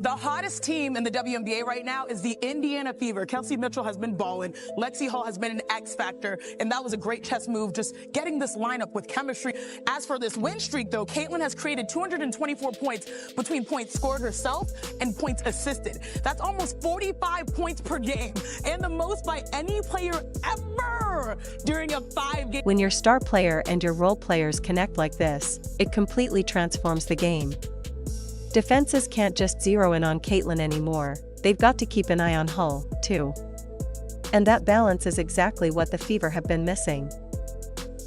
The hottest team in the WNBA right now is the Indiana Fever. Kelsey Mitchell has been balling. Lexie Hall has been an X factor, and that was a great chess move, just getting this lineup with chemistry. As for this win streak, though, Caitlin has created 224 points between points scored herself and points assisted. That's almost 45 points per game, and the most by any player ever during a 5-game. When your star player and your role players connect like this, it completely transforms the game. Defenses can't just zero in on Caitlin anymore, they've got to keep an eye on Hull, too. And that balance is exactly what the Fever have been missing.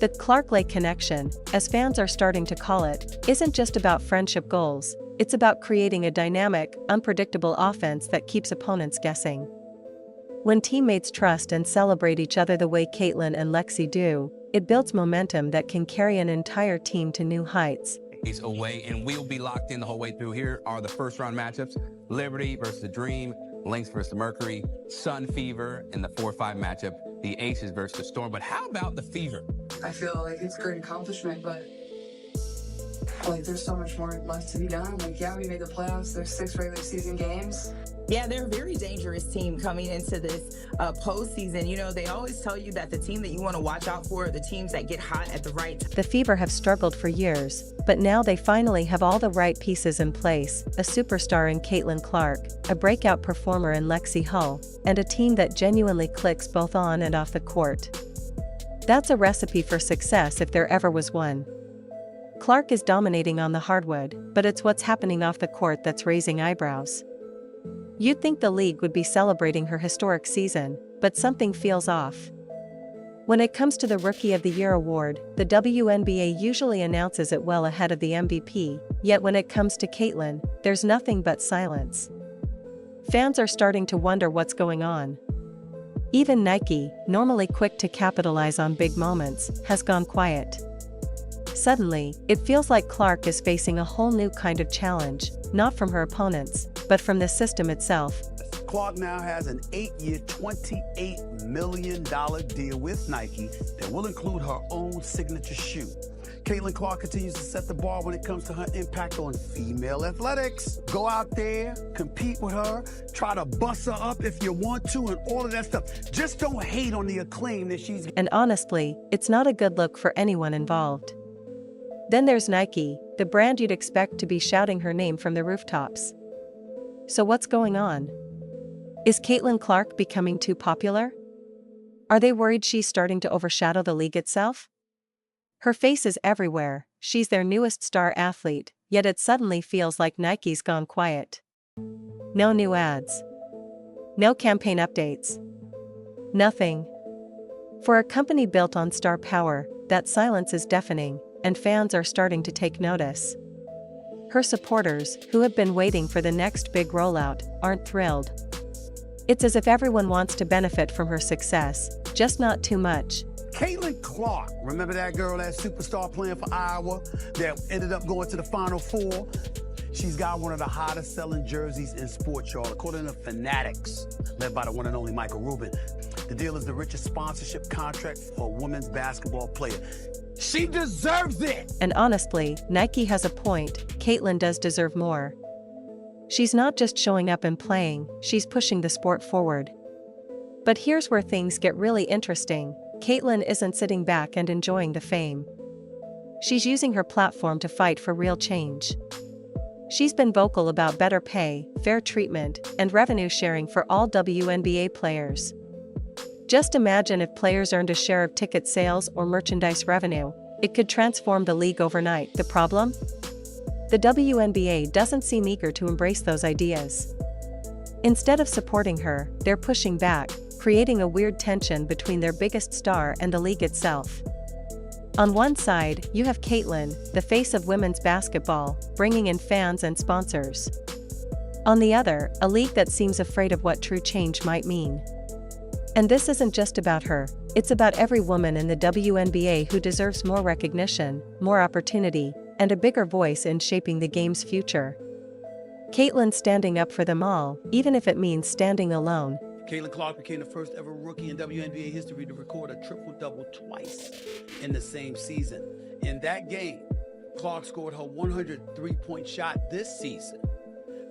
The Clark-Lake connection, as fans are starting to call it, isn't just about friendship goals, it's about creating a dynamic, unpredictable offense that keeps opponents guessing. When teammates trust and celebrate each other the way Caitlin and Lexie do, it builds momentum that can carry an entire team to new heights. Away, and we'll be locked in the whole way through. Here are the first round matchups: Liberty versus the Dream, Lynx versus the Mercury, Sun Fever in the 4-5 matchup, the Aces versus the Storm. But how about the Fever? I feel like it's a great accomplishment, but like there's so much more left to be done. Like, yeah, we made the playoffs. There's 6 regular season games. Yeah, they're a very dangerous team coming into this postseason. You know, they always tell you that the team that you want to watch out for are the teams that get hot at the right time. The Fever have struggled for years, but now they finally have all the right pieces in place: a superstar in Caitlin Clark, a breakout performer in Lexie Hull, and a team that genuinely clicks both on and off the court. That's a recipe for success if there ever was one. Clark is dominating on the hardwood, but it's what's happening off the court that's raising eyebrows. You'd think the league would be celebrating her historic season, but something feels off. When it comes to the Rookie of the Year award, the WNBA usually announces it well ahead of the MVP, yet when it comes to Caitlin, there's nothing but silence. Fans are starting to wonder what's going on. Even Nike, normally quick to capitalize on big moments, has gone quiet. Suddenly, it feels like Clark is facing a whole new kind of challenge, not from her opponents, but from the system itself. Clark now has an 8-year, $28 million deal with Nike that will include her own signature shoe. Caitlin Clark continues to set the bar when it comes to her impact on female athletics. Go out there, compete with her, try to bust her up if you want to, and all of that stuff. Just don't hate on the acclaim that she's... And honestly, it's not a good look for anyone involved. Then there's Nike, the brand you'd expect to be shouting her name from the rooftops. So what's going on? Is Caitlin Clark becoming too popular? Are they worried she's starting to overshadow the league itself? Her face is everywhere, she's their newest star athlete, yet it suddenly feels like Nike's gone quiet. No new ads. No campaign updates. Nothing. For a company built on star power, that silence is deafening, and fans are starting to take notice. Her supporters, who have been waiting for the next big rollout, aren't thrilled. It's as if everyone wants to benefit from her success, just not too much. Caitlin Clark, remember that girl, that superstar playing for Iowa that ended up going to the Final Four? She's got one of the hottest selling jerseys in sports, y'all, according to Fanatics, led by the one and only Michael Rubin. The deal is the richest sponsorship contract for a women's basketball player. She deserves it! And honestly, Nike has a point, Caitlin does deserve more. She's not just showing up and playing, she's pushing the sport forward. But here's where things get really interesting. Caitlin isn't sitting back and enjoying the fame. She's using her platform to fight for real change. She's been vocal about better pay, fair treatment, and revenue sharing for all WNBA players. Just imagine if players earned a share of ticket sales or merchandise revenue. It could transform the league overnight. The problem? The WNBA doesn't seem eager to embrace those ideas. Instead of supporting her, they're pushing back, creating a weird tension between their biggest star and the league itself. On one side, you have Caitlin, the face of women's basketball, bringing in fans and sponsors. On the other, a league that seems afraid of what true change might mean. And this isn't just about her, it's about every woman in the WNBA who deserves more recognition, more opportunity, and a bigger voice in shaping the game's future. Caitlin's standing up for them all, even if it means standing alone. Caitlin Clark became the first ever rookie in WNBA history to record a triple-double twice in the same season. In that game, Clark scored her 103-point shot this season,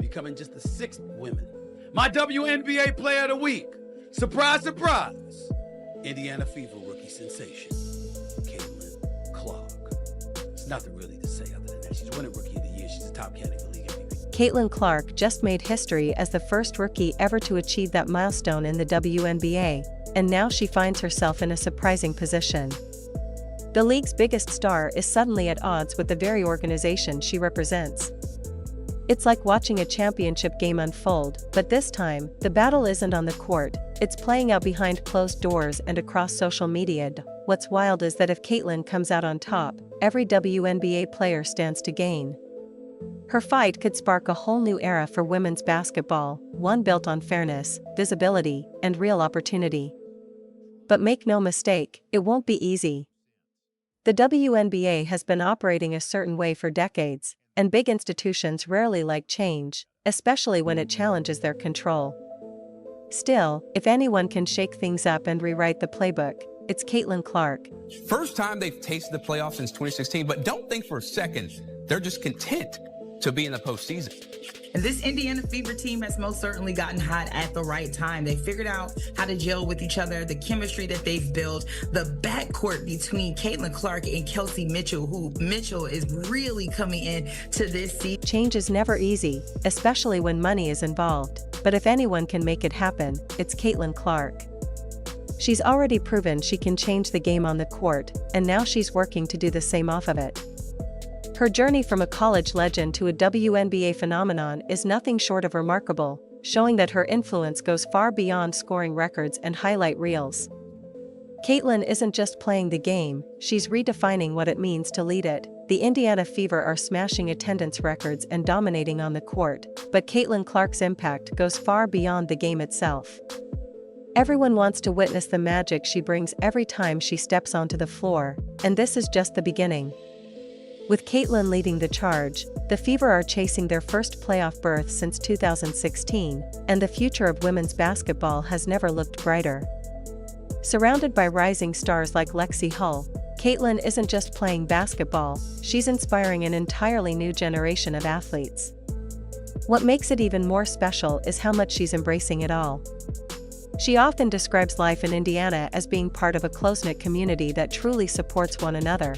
becoming just the 6th woman. My WNBA Player of the Week, surprise, surprise, Indiana Fever rookie sensation, Caitlin Clark. There's nothing really to say other than that. She's winning Rookie of the Year. She's a top candidate for league MVP. Caitlin Clark just made history as the first rookie ever to achieve that milestone in the WNBA, and now she finds herself in a surprising position. The league's biggest star is suddenly at odds with the very organization she represents. It's like watching a championship game unfold, but this time, the battle isn't on the court, it's playing out behind closed doors and across social media. What's wild is that if Caitlin comes out on top, every WNBA player stands to gain. Her fight could spark a whole new era for women's basketball, one built on fairness, visibility, and real opportunity. But make no mistake, it won't be easy. The WNBA has been operating a certain way for decades, and big institutions rarely like change, especially when it challenges their control. Still, if anyone can shake things up and rewrite the playbook, it's Caitlin Clark. First time they've tasted the playoffs since 2016, but don't think for a second they're just content to be in the postseason. And this Indiana Fever team has most certainly gotten hot at the right time. They figured out how to gel with each other, the chemistry that they've built, the backcourt between Caitlin Clark and Kelsey Mitchell, who Mitchell is really coming in to this season. Change is never easy, especially when money is involved, but if anyone can make it happen, it's Caitlin Clark. She's already proven she can change the game on the court, and now she's working to do the same off of it. Her journey from a college legend to a WNBA phenomenon is nothing short of remarkable, showing that her influence goes far beyond scoring records and highlight reels. Caitlin isn't just playing the game, she's redefining what it means to lead it. The Indiana Fever are smashing attendance records and dominating on the court, but Caitlin Clark's impact goes far beyond the game itself. Everyone wants to witness the magic she brings every time she steps onto the floor, and this is just the beginning. With Caitlin leading the charge, the Fever are chasing their first playoff berth since 2016, and the future of women's basketball has never looked brighter. Surrounded by rising stars like Lexie, Caitlin isn't just playing basketball, she's inspiring an entirely new generation of athletes. What makes it even more special is how much she's embracing it all. She often describes life in Indiana as being part of a close-knit community that truly supports one another,